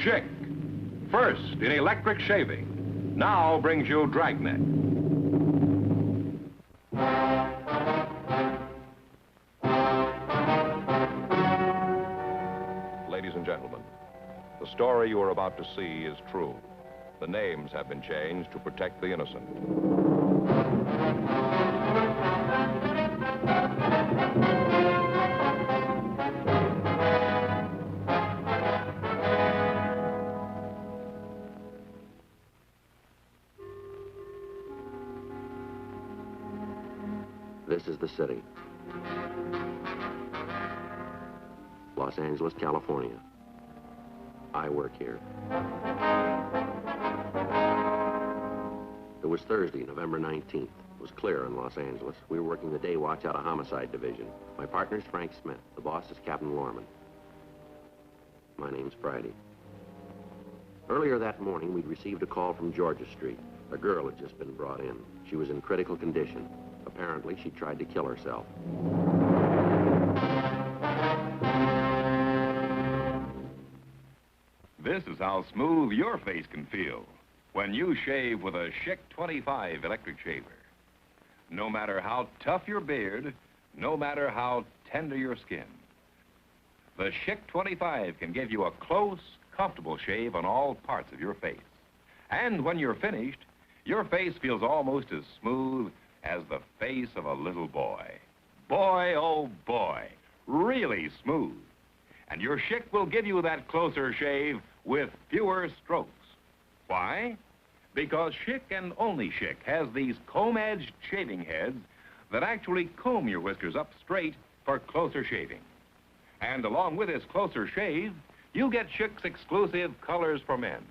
Schick, first in electric shaving, now brings you Dragnet. Ladies and gentlemen, the story you are about to see is true. The names have been changed to protect the innocent. This is the city. Los Angeles, California. I work here. It was Thursday, November 19th. It was clear in Los Angeles. We were working the day watch out of Homicide Division. My partner's Frank Smith. The boss is Captain Lorman. My name's Friday. Earlier that morning, we'd received a call from Georgia Street. A girl had just been brought in. She was in critical condition. Apparently, she tried to kill herself. This is how smooth your face can feel when you shave with a Schick 25 electric shaver. No matter how tough your beard, no matter how tender your skin, the Schick 25 can give you a close, comfortable shave on all parts of your face. And when you're finished, your face feels almost as smooth as the face of a little boy. Boy, oh boy, really smooth. And your Schick will give you that closer shave with fewer strokes. Why? Because Schick and only Schick has these comb-edged shaving heads that actually comb your whiskers up straight for closer shaving. And along with this closer shave, you get Schick's exclusive colors for men.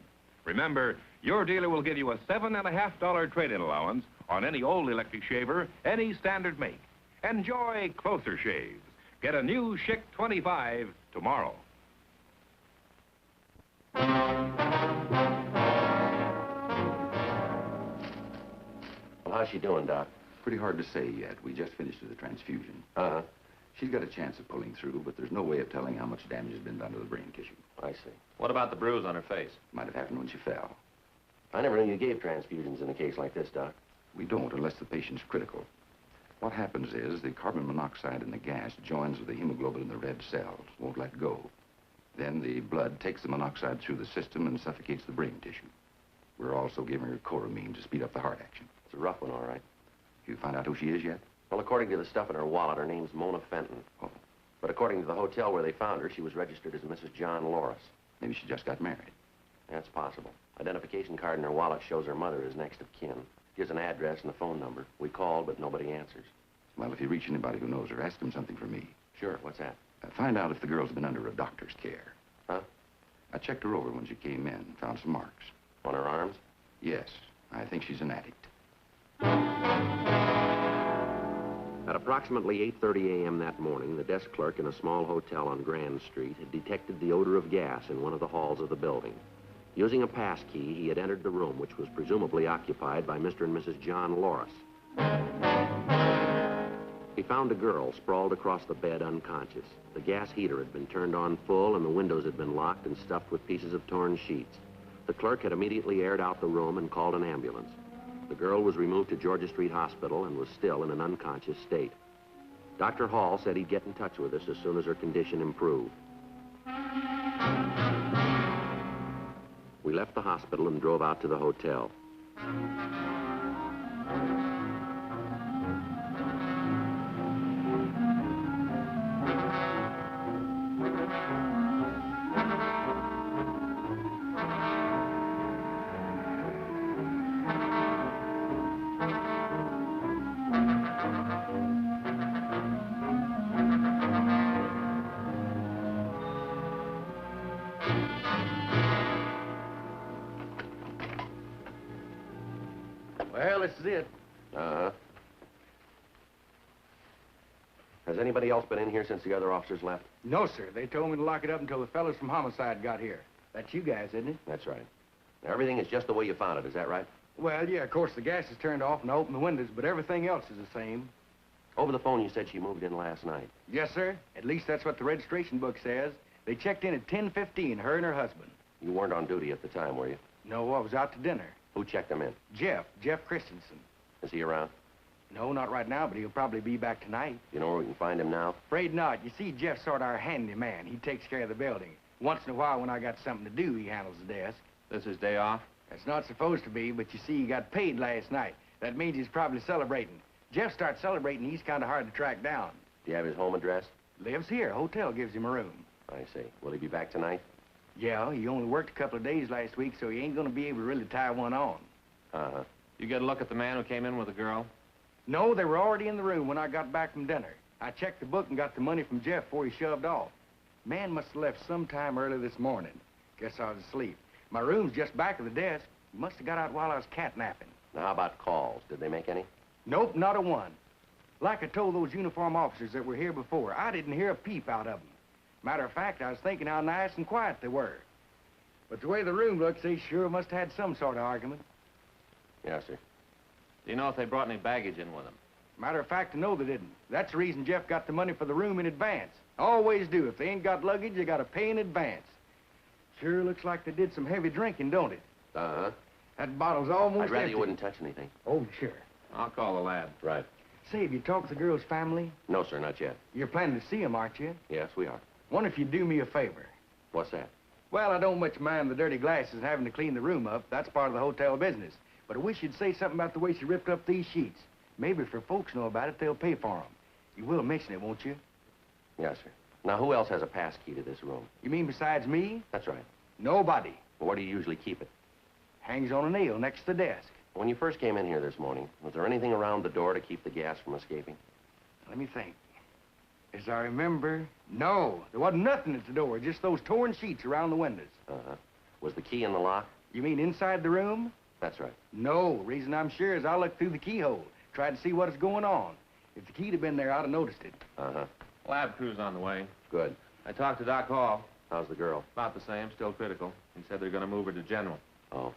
Remember, your dealer will give you a $7.50 trade-in allowance on any old electric shaver, any standard make. Enjoy closer shaves. Get a new Schick 25 tomorrow. Well, how's she doing, Doc? Pretty hard to say yet. We just finished with the transfusion. Uh-huh. She's got a chance of pulling through, but there's no way of telling how much damage has been done to the brain tissue. I see. What about the bruise on her face? Might have happened when she fell. I never knew you gave transfusions in a case like this, Doc. We don't unless the patient's critical. What happens is the carbon monoxide in the gas joins with the hemoglobin in the red cells, won't let go. Then the blood takes the monoxide through the system and suffocates the brain tissue. We're also giving her choramine to speed up the heart action. It's a rough one, all right. You find out who she is yet? Well, according to the stuff in her wallet, her name's Mona Fenton. Oh. But according to the hotel where they found her, she was registered as Mrs. John Loris. Maybe she just got married. That's possible. Identification card in her wallet shows her mother is next of kin. Gives an address and a phone number. We called, but nobody answers. Well, if you reach anybody who knows her, ask them something for me. Sure, what's that? Find out if the girl's been under a doctor's care. Huh? I checked her over when she came in, found some marks. On her arms? Yes, I think she's an addict. At approximately 8:30 a.m. that morning, the desk clerk in a small hotel on Grand Street had detected the odor of gas in one of the halls of the building. Using a pass key, he had entered the room, which was presumably occupied by Mr. and Mrs. John Loris. He found a girl sprawled across the bed unconscious. The gas heater had been turned on full and the windows had been locked and stuffed with pieces of torn sheets. The clerk had immediately aired out the room and called an ambulance. The girl was removed to Georgia Street Hospital and was still in an unconscious state. Dr. Hall said he'd get in touch with us as soon as her condition improved. We left the hospital and drove out to the hotel. Well, this is it. Uh-huh. Has anybody else been in here since the other officers left? No, sir. They told me to lock it up until the fellas from Homicide got here. That's you guys, isn't it? That's right. Now, everything is just the way you found it, is that right? Well, yeah, of course, the gas is turned off and I opened the windows, but everything else is the same. Over the phone, you said she moved in last night. Yes, sir. At least that's what the registration book says. They checked in at 10:15, her and her husband. You weren't on duty at the time, were you? No, I was out to dinner. Who checked him in? Jeff Christensen. Is he around? No, not right now, but he'll probably be back tonight. You know where we can find him now? Afraid not. You see, Jeff's sort of our handyman. He takes care of the building. Once in a while, when I got something to do, he handles the desk. This his day off? That's not supposed to be, but you see, he got paid last night. That means he's probably celebrating. Jeff starts celebrating, he's kind of hard to track down. Do you have his home address? Lives here. Hotel gives him a room. I see. Will he be back tonight? Yeah, he only worked a couple of days last week, so he ain't gonna be able to really tie one on. Uh-huh. You get a look at the man who came in with the girl? No, they were already in the room when I got back from dinner. I checked the book and got the money from Jeff before he shoved off. Man must have left sometime early this morning. Guess I was asleep. My room's just back of the desk. He must have got out while I was catnapping. Now, how about calls? Did they make any? Nope, not a one. Like I told those uniform officers that were here before, I didn't hear a peep out of them. Matter of fact, I was thinking how nice and quiet they were. But the way the room looks, they sure must have had some sort of argument. Yes, sir. Do you know if they brought any baggage in with them? Matter of fact, I know they didn't. That's the reason Jeff got the money for the room in advance. Always do. If they ain't got luggage, they gotta pay in advance. Sure looks like they did some heavy drinking, don't it? Uh-huh. That bottle's almost I'd rather empty. you wouldn't touch anything. Oh, sure. I'll call the lab. Right. Say, have you talked to the girl's family? No, sir, not yet. You're planning to see them, aren't you? Yes, we are. Wonder if you'd do me a favor. What's that? Well, I don't much mind the dirty glasses and having to clean the room up. That's part of the hotel business. But I wish you'd say something about the way she ripped up these sheets. Maybe if her folks know about it, they'll pay for them. You will mention it, won't you? Yes, sir. Now, who else has a pass key to this room? You mean besides me? That's right. Nobody. Well, where do you usually keep it? Hangs on a nail next to the desk. When you first came in here this morning, was there anything around the door to keep the gas from escaping? Let me think. As I remember, no. There wasn't nothing at the door, just those torn sheets around the windows. Uh-huh. Was the key in the lock? You mean inside the room? That's right. No. Reason I'm sure is I looked through the keyhole, tried to see what was going on. If the key'd have been there, I'd have noticed it. Uh-huh. Lab crew's on the way. Good. I talked to Doc Hall. How's the girl? About the same, still critical. He said they're going to move her to General. Oh.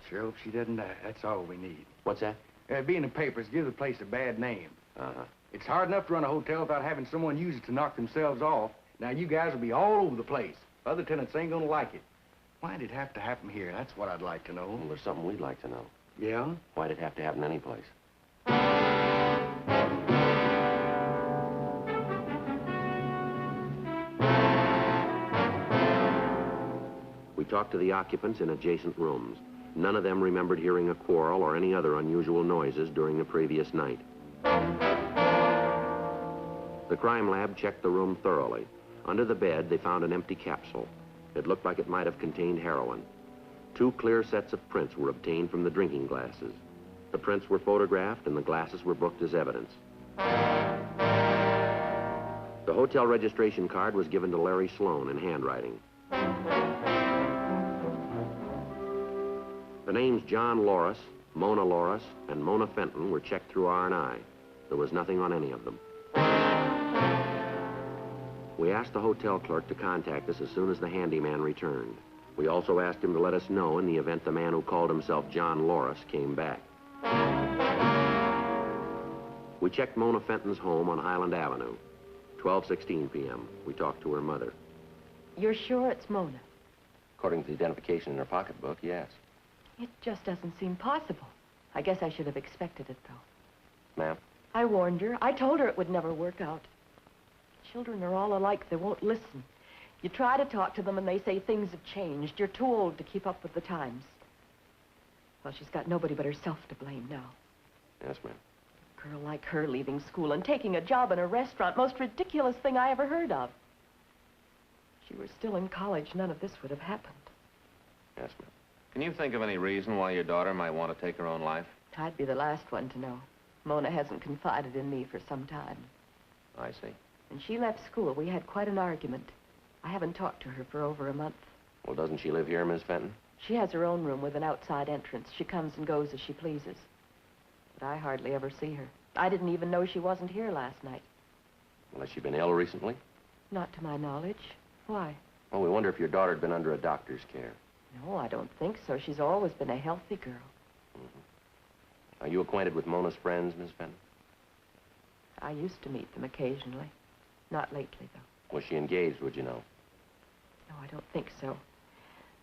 Sure hope she doesn't die. That's all we need. What's that? Be in the papers, give the place a bad name. Uh-huh. It's hard enough to run a hotel without having someone use it to knock themselves off. Now, you guys will be all over the place. Other tenants ain't gonna like it. Why'd it have to happen here? That's what I'd like to know. Well, there's something we'd like to know. Yeah? Why'd it have to happen anyplace? We talked to the occupants in adjacent rooms. None of them remembered hearing a quarrel or any other unusual noises during the previous night. The crime lab checked the room thoroughly. Under the bed, they found an empty capsule. It looked like it might have contained heroin. 2 clear sets of prints were obtained from the drinking glasses. The prints were photographed and the glasses were booked as evidence. The hotel registration card was given to Larry Sloan in handwriting. The names John Loris, Mona Loris, and Mona Fenton were checked through R&I. There was nothing on any of them. We asked the hotel clerk to contact us as soon as the handyman returned. We also asked him to let us know in the event the man who called himself John Loris came back. We checked Mona Fenton's home on Highland Avenue. 12:16 p.m. We talked to her mother. You're sure it's Mona? According to the identification in her pocketbook, yes. It just doesn't seem possible. I guess I should have expected it, though. Ma'am? I warned her. I told her it would never work out. Children are all alike. They won't listen. You try to talk to them and they say things have changed. You're too old to keep up with the times. Well, she's got nobody but herself to blame now. Yes, ma'am. A girl like her leaving school and taking a job in a restaurant, most ridiculous thing I ever heard of. If she were still in college, none of this would have happened. Yes, ma'am. Can you think of any reason why your daughter might want to take her own life? I'd be the last one to know. Mona hasn't confided in me for some time. I see. When she left school, we had quite an argument. I haven't talked to her for over a month. Well, doesn't she live here, Miss Fenton? She has her own room with an outside entrance. She comes and goes as she pleases. But I hardly ever see her. I didn't even know she wasn't here last night. Well, has she been ill recently? Not to my knowledge. Why? Well, we wonder if your daughter had been under a doctor's care. No, I don't think so. She's always been a healthy girl. Mm-hmm. Are you acquainted with Mona's friends, Miss Fenton? I used to meet them occasionally. Not lately, though. Was she engaged, would you know? No, I don't think so.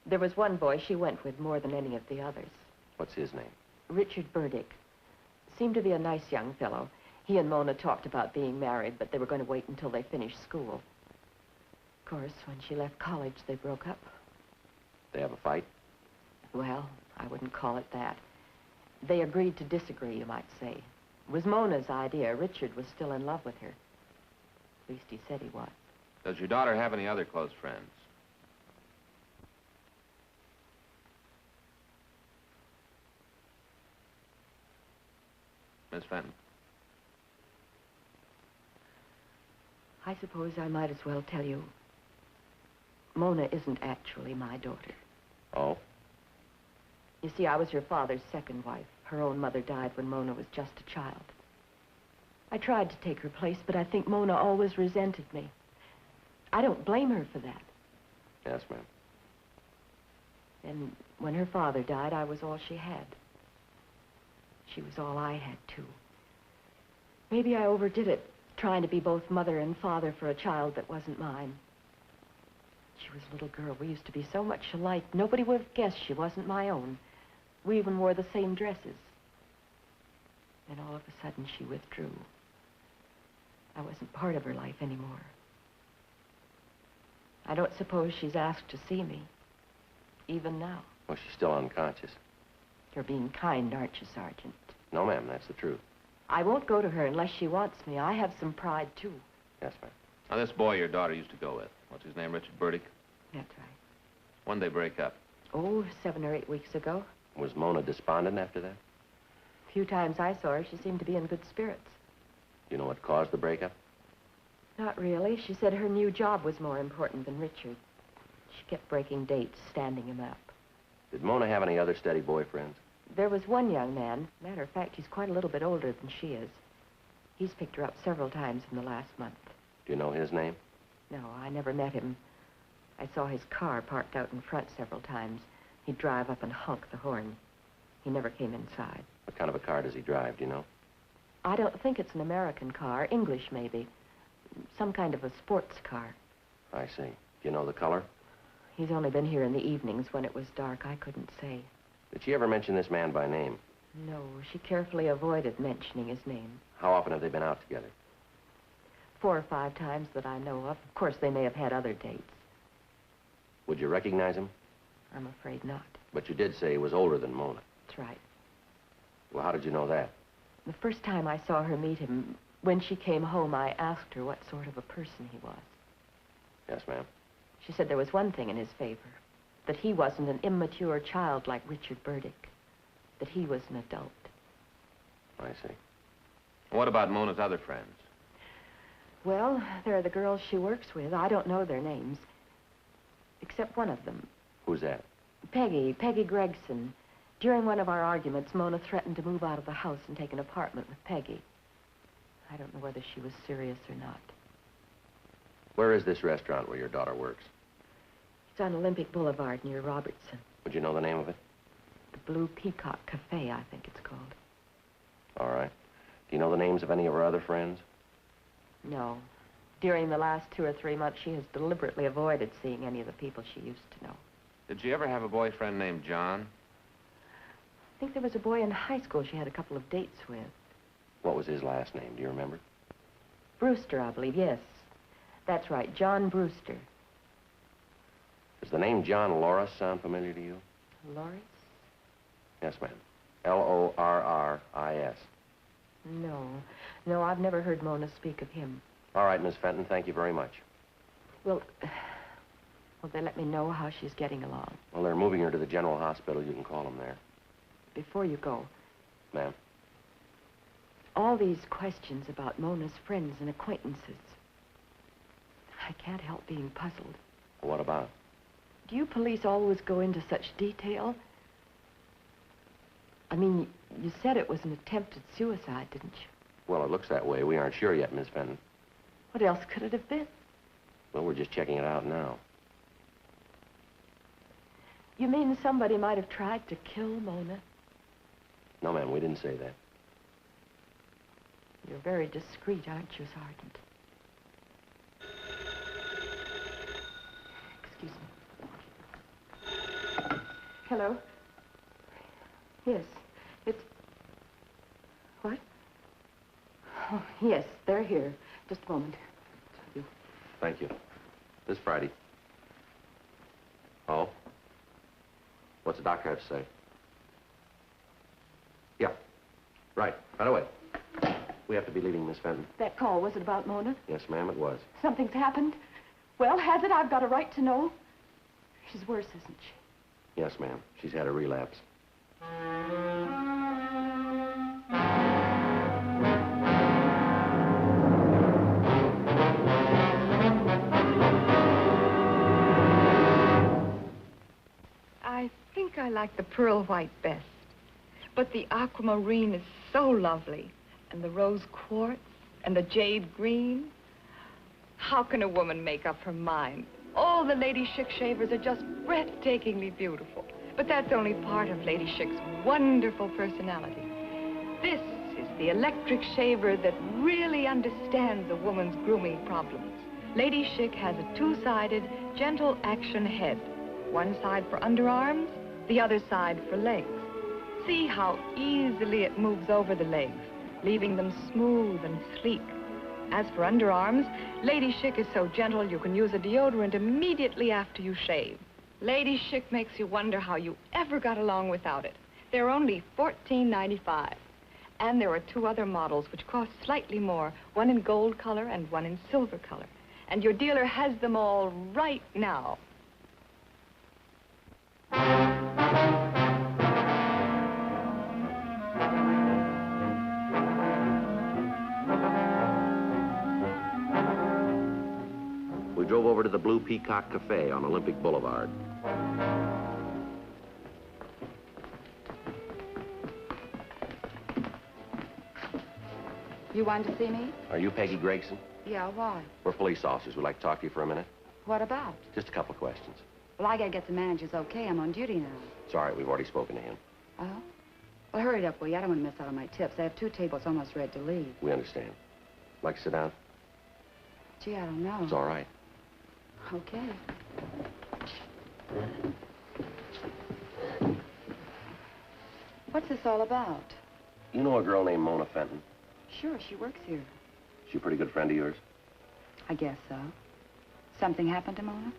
There was one boy she went with more than any of the others. What's his name? Richard Burdick. Seemed to be a nice young fellow. He and Mona talked about being married, but they were going to wait until they finished school. Of course, when she left college, they broke up. They have a fight? Well, I wouldn't call it that. They agreed to disagree, you might say. It was Mona's idea. Richard was still in love with her. At least he said he was. Does your daughter have any other close friends? Miss Fenton? I suppose I might as well tell you, Mona isn't actually my daughter. Oh? You see, I was her father's second wife. Her own mother died when Mona was just a child. I tried to take her place, but I think Mona always resented me. I don't blame her for that. Yes, ma'am. And when her father died, I was all she had. She was all I had, too. Maybe I overdid it, trying to be both mother and father for a child that wasn't mine. She was a little girl. We used to be so much alike. Nobody would have guessed she wasn't my own. We even wore the same dresses. Then all of a sudden, she withdrew. I wasn't part of her life anymore. I don't suppose she's asked to see me, even now. Well, she's still unconscious. You're being kind, aren't you, Sergeant? No, ma'am, that's the truth. I won't go to her unless she wants me. I have some pride, too. Yes, ma'am. Now, this boy your daughter used to go with, what's his name, Richard Burdick? That's right. When'd they break up? Oh, 7 or 8 weeks ago. Was Mona despondent after that? A few times I saw her, she seemed to be in good spirits. You know what caused the breakup? Not really. She said her new job was more important than Richard. She kept breaking dates, standing him up. Did Mona have any other steady boyfriends? There was one young man. Matter of fact, he's quite a little bit older than she is. He's picked her up several times in the last month. Do you know his name? No, I never met him. I saw his car parked out in front several times. He'd drive up and honk the horn. He never came inside. What kind of a car does he drive, do you know? I don't think it's an American car. English, maybe. Some kind of a sports car. I see. Do you know the color? He's only been here in the evenings when it was dark. I couldn't say. Did she ever mention this man by name? No, she carefully avoided mentioning his name. How often have they been out together? 4 or 5 times that I know of. Of course, they may have had other dates. Would you recognize him? I'm afraid not. But you did say he was older than Mona. That's right. Well, how did you know that? The first time I saw her meet him, when she came home, I asked her what sort of a person he was. Yes, ma'am. She said there was one thing in his favor, that he wasn't an immature child like Richard Burdick, that he was an adult. I see. What about Mona's other friends? Well, there are the girls she works with. I don't know their names, except one of them. Who's that? Peggy Gregson. During one of our arguments, Mona threatened to move out of the house and take an apartment with Peggy. I don't know whether she was serious or not. Where is this restaurant where your daughter works? It's on Olympic Boulevard near Robertson. Would you know the name of it? The Blue Peacock Cafe, I think it's called. All right. Do you know the names of any of her other friends? No. During the last 2 or 3 months, she has deliberately avoided seeing any of the people she used to know. Did she ever have a boyfriend named John? I think there was a boy in high school she had a couple of dates with. What was his last name? Do you remember? Brewster, I believe, yes. That's right, John Brewster. Does the name John Lorris sound familiar to you? Lorris? Yes, ma'am. L-O-R-R-I-S. No, I've never heard Mona speak of him. All right, Miss Fenton, thank you very much. Will they let me know how she's getting along? Well, they're moving her to the general hospital. You can call them there. Before you go, Ma'am? all these questions about Mona's friends and acquaintances, I can't help being puzzled. What about? Do you police always go into such detail? I mean, you said it was an attempted suicide, didn't you? Well, it looks that way. We aren't sure yet, Miss Fenton. What else could it have been? Well, we're just checking it out now. You mean somebody might have tried to kill Mona? No, ma'am, we didn't say that. You're very discreet, aren't you, Sergeant? Excuse me. Hello? Yes, it's... What? Oh, yes, they're here. Just a moment. Thank you. This Friday. Oh? What's the doctor have to say? Yeah. Right away. We have to be leaving, Miss Fenton. That call, was it about Mona? Yes, ma'am, it was. Something's happened? Well, has it? I've got a right to know. She's worse, isn't she? Yes, ma'am. She's had a relapse. I think I like the pearl white best. But the aquamarine is so lovely. And the rose quartz and the jade green. How can a woman make up her mind? All the Lady Schick shavers are just breathtakingly beautiful. But that's only part of Lady Schick's wonderful personality. This is the electric shaver that really understands a woman's grooming problems. Lady Schick has a two-sided, gentle action head. One side for underarms, the other side for legs. See how easily it moves over the legs, leaving them smooth and sleek. As for underarms, Lady Schick is so gentle you can use a deodorant immediately after you shave. Lady Schick makes you wonder how you ever got along without it. They're only $14.95. And there are two other models which cost slightly more, one in gold color and one in silver color. And your dealer has them all right now. We drove over to the Blue Peacock Cafe on Olympic Boulevard. You wanted to see me? Are you Peggy Gregson? Yeah, why? We're police officers. We'd like to talk to you for a minute. What about? Just a couple of questions. Well, I gotta get the manager's okay. I'm on duty now. It's all right. We've already spoken to him. Oh? Well, hurry it up, will you? I don't want to miss out on my tips. I have 2 tables almost ready to leave. We understand. Like to sit down? Gee, I don't know. It's all right. Okay. What's this all about? You know a girl named Mona Fenton? Sure, she works here. She a pretty good friend of yours? I guess so. Something happened to Mona?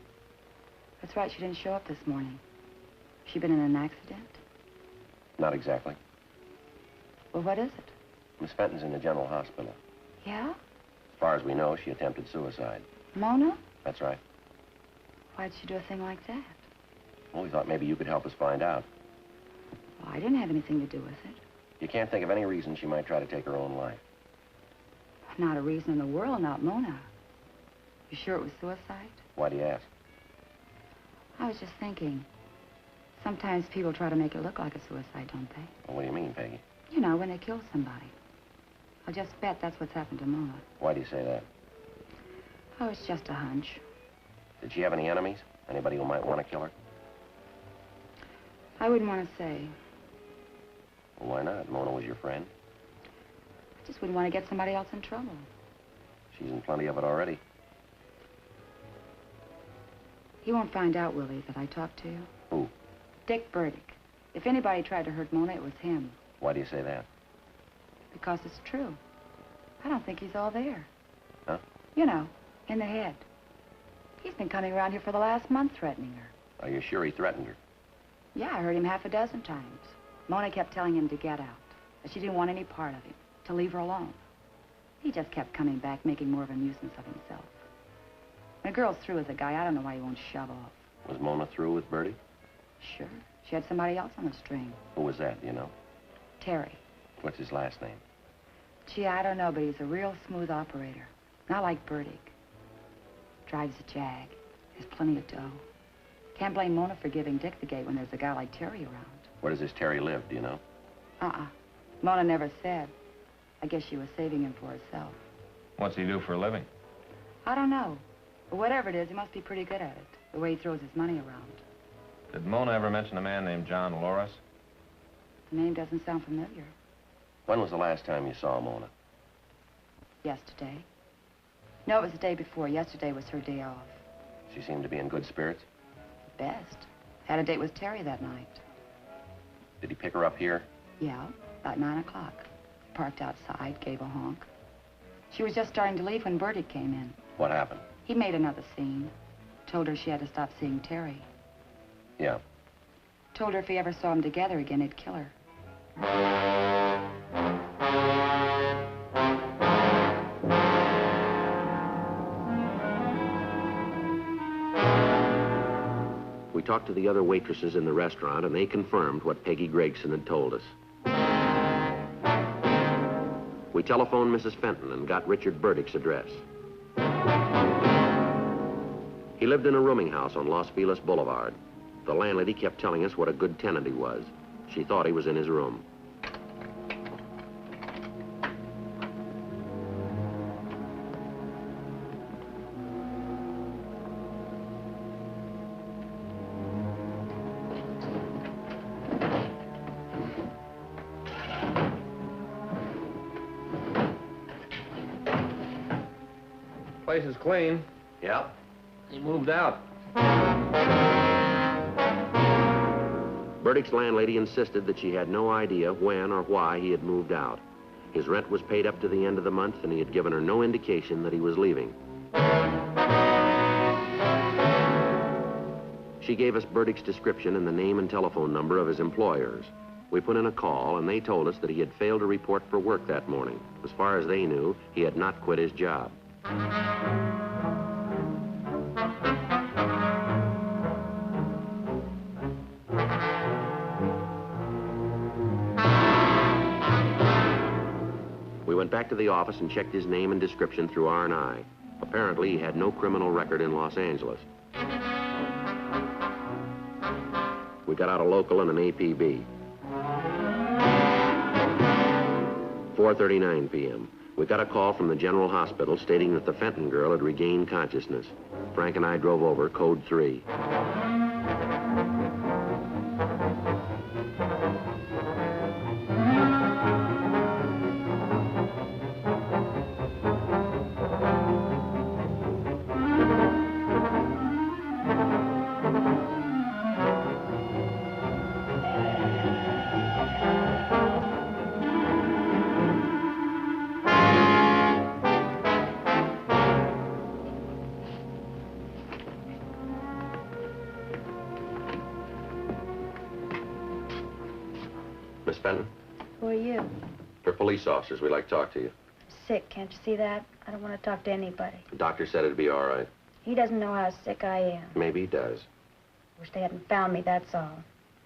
That's right, she didn't show up this morning. She been in an accident? Not exactly. Well, what is it? Miss Fenton's in the general hospital. Yeah? As far as we know, she attempted suicide. Mona? That's right. Why'd she do a thing like that? Well, we thought maybe you could help us find out. Well, I didn't have anything to do with it. You can't think of any reason she might try to take her own life. Not a reason in the world, not Mona. You sure it was suicide? Why do you ask? I was just thinking. Sometimes people try to make it look like a suicide, don't they? Well, what do you mean, Peggy? You know, when they kill somebody. I'll just bet that's what's happened to Mona. Why do you say that? Oh, it's just a hunch. Did she have any enemies? Anybody who might want to kill her? I wouldn't want to say. Well, why not? Mona was your friend. I just wouldn't want to get somebody else in trouble. She's in plenty of it already. He won't find out, will he, that I talked to you? Who? Dick Burdick. If anybody tried to hurt Mona, it was him. Why do you say that? Because it's true. I don't think he's all there. Huh? You know, in the head. He's been coming around here for the last month threatening her. Are you sure he threatened her? Yeah, I heard him half a dozen times. Mona kept telling him to get out, that she didn't want any part of him, to leave her alone. He just kept coming back, making more of a nuisance of himself. When a girl's through with a guy, I don't know why he won't shove off. Was Mona through with Bertie? Sure. She had somebody else on the string. Who was that, do you know? Terry. What's his last name? Gee, I don't know, but he's a real smooth operator. Not like Burdick. Drives a Jag. Has plenty of dough. Can't blame Mona for giving Dick the gate when there's a guy like Terry around. Where does this Terry live, do you know? Mona never said. I guess she was saving him for herself. What's he do for a living? I don't know. But whatever it is, he must be pretty good at it, the way he throws his money around. Did Mona ever mention a man named John Loris? The name doesn't sound familiar. When was the last time you saw Mona? Yesterday. No, it was the day before. Yesterday was her day off. She seemed to be in good spirits. Best. Had a date with Terry that night. Did he pick her up here? Yeah, about 9 o'clock. Parked outside, gave a honk. She was just starting to leave when Burdick came in. What happened? He made another scene. Told her she had to stop seeing Terry. Yeah. Told her if he ever saw them together again, he'd kill her. We talked to the other waitresses in the restaurant, and they confirmed what Peggy Gregson had told us. We telephoned Mrs. Fenton and got Richard Burdick's address. He lived in a rooming house on Los Feliz Boulevard. The landlady kept telling us what a good tenant he was. She thought he was in his room. Place is clean. Yeah? He moved out. Burdick's landlady insisted that she had no idea when or why he had moved out. His rent was paid up to the end of the month, and he had given her no indication that he was leaving. She gave us Burdick's description and the name and telephone number of his employers. We put in a call, and they told us that he had failed to report for work that morning. As far as they knew, he had not quit his job. We went back to the office and checked his name and description through R&I. Apparently, he had no criminal record in Los Angeles. We got out a local and an APB. 4:39 p.m. We got a call from the General Hospital stating that the Fenton girl had regained consciousness. Frank and I drove over, code 3. Miss Fenton? Who are you? We're police officers. We'd like to talk to you. Sick, can't you see that? I don't want to talk to anybody. The doctor said it'd be all right. He doesn't know how sick I am. Maybe he does. Wish they hadn't found me, that's all.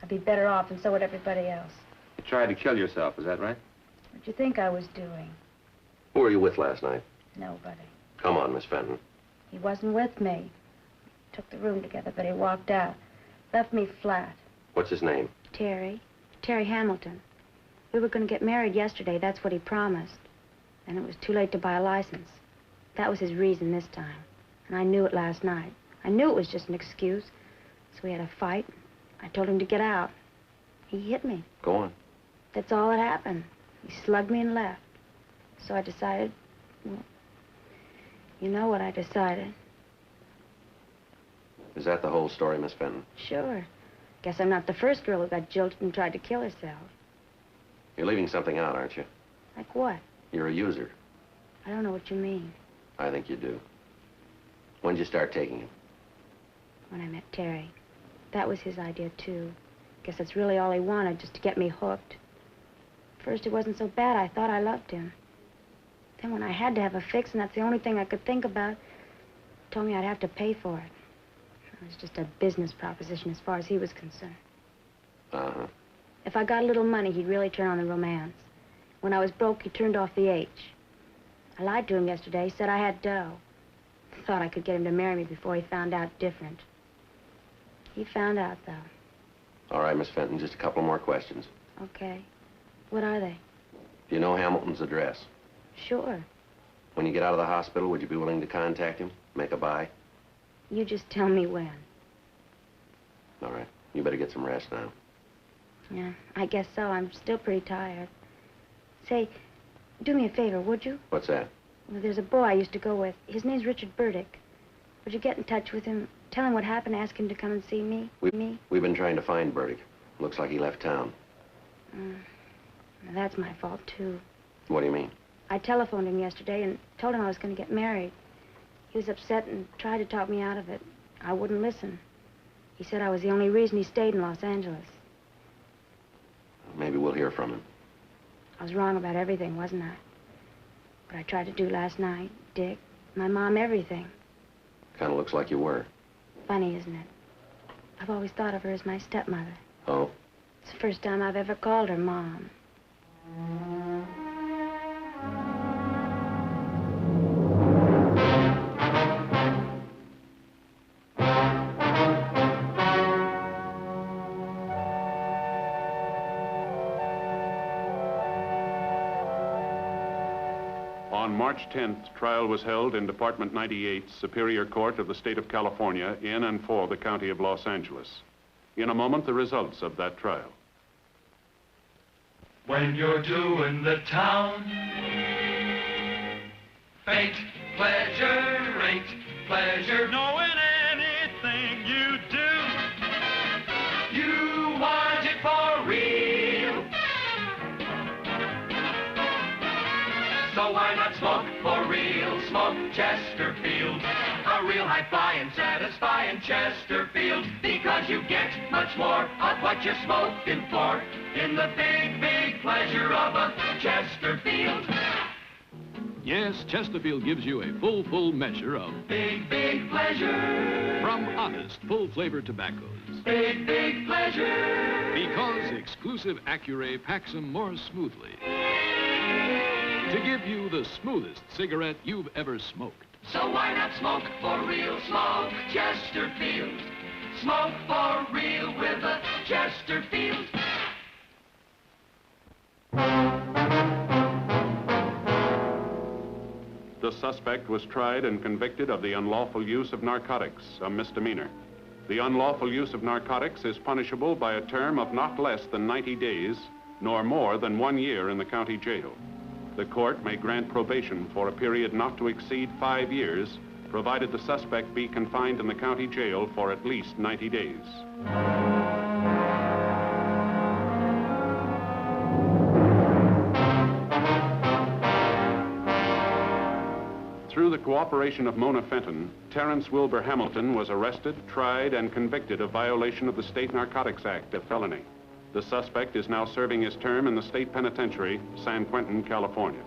I'd be better off, and so would everybody else. You tried to kill yourself, is that right? What'd you think I was doing? Who were you with last night? Nobody. Come on, Miss Fenton. He wasn't with me. Took the room together, but he walked out. Left me flat. What's his name? Terry Hamilton. We were going to get married yesterday, that's what he promised. And it was too late to buy a license. That was his reason this time. And I knew it last night. I knew it was just an excuse. So we had a fight. I told him to get out. He hit me. Go on. That's all that happened. He slugged me and left. So I decided, well, you know what I decided. Is that the whole story, Miss Fenton? Sure. Guess I'm not the first girl who got jilted and tried to kill herself. You're leaving something out, aren't you? Like what? You're a user. I don't know what you mean. I think you do. When'd you start taking him? When I met Terry. That was his idea, too. Guess that's really all he wanted, just to get me hooked. First, it wasn't so bad. I thought I loved him. Then when I had to have a fix, and that's the only thing I could think about, he told me I'd have to pay for it. It was just a business proposition as far as he was concerned. Uh-huh. If I got a little money, he'd really turn on the romance. When I was broke, he turned off the H. I lied to him yesterday, said I had dough. Thought I could get him to marry me before he found out different. He found out, though. All right, Miss Fenton, just a couple more questions. Okay. What are they? Do you know Hamilton's address? Sure. When you get out of the hospital, would you be willing to contact him? Make a buy? You just tell me when. All right. You better get some rest now. Yeah, I guess so. I'm still pretty tired. Say, do me a favor, would you? What's that? Well, there's a boy I used to go with. His name's Richard Burdick. Would you get in touch with him, tell him what happened, ask him to come and see me? We've been trying to find Burdick. Looks like he left town. Now, that's my fault, too. What do you mean? I telephoned him yesterday and told him I was going to get married. He was upset and tried to talk me out of it. I wouldn't listen. He said I was the only reason he stayed in Los Angeles. Maybe we'll hear from him. I was wrong about everything, wasn't I? What I tried to do last night, Dick, my mom, everything. Kind of looks like you were. Funny, isn't it? I've always thought of her as my stepmother. Oh? It's the first time I've ever called her Mom. On March 10th, trial was held in Department 98, Superior Court of the State of California, in and for the County of Los Angeles. In a moment, the results of that trial. When you're doing the town, fate, pleasure, ain't pleasure. Knowing anything you do, you want it for real. So why not smoke for real? Smoke Chesterfield. A real high-flying, satisfying Chesterfield. Because you get much more of what you're smoking for in the big, big pleasure of a Chesterfield. Yes, Chesterfield gives you a full measure of big, big pleasure from honest, full-flavored tobaccos. Big, big pleasure. Because exclusive Accuray packs them more smoothly to give you the smoothest cigarette you've ever smoked. So why not smoke for real? Smoke Chesterfield. Smoke for real with a Chesterfield. The suspect was tried and convicted of the unlawful use of narcotics, a misdemeanor. The unlawful use of narcotics is punishable by a term of not less than 90 days, nor more than 1 year in the county jail. The court may grant probation for a period not to exceed 5 years, provided the suspect be confined in the county jail for at least 90 days. Through the cooperation of Mona Fenton, Terrence Wilbur Hamilton was arrested, tried, and convicted of violation of the State Narcotics Act, a felony. The suspect is now serving his term in the state penitentiary, San Quentin, California.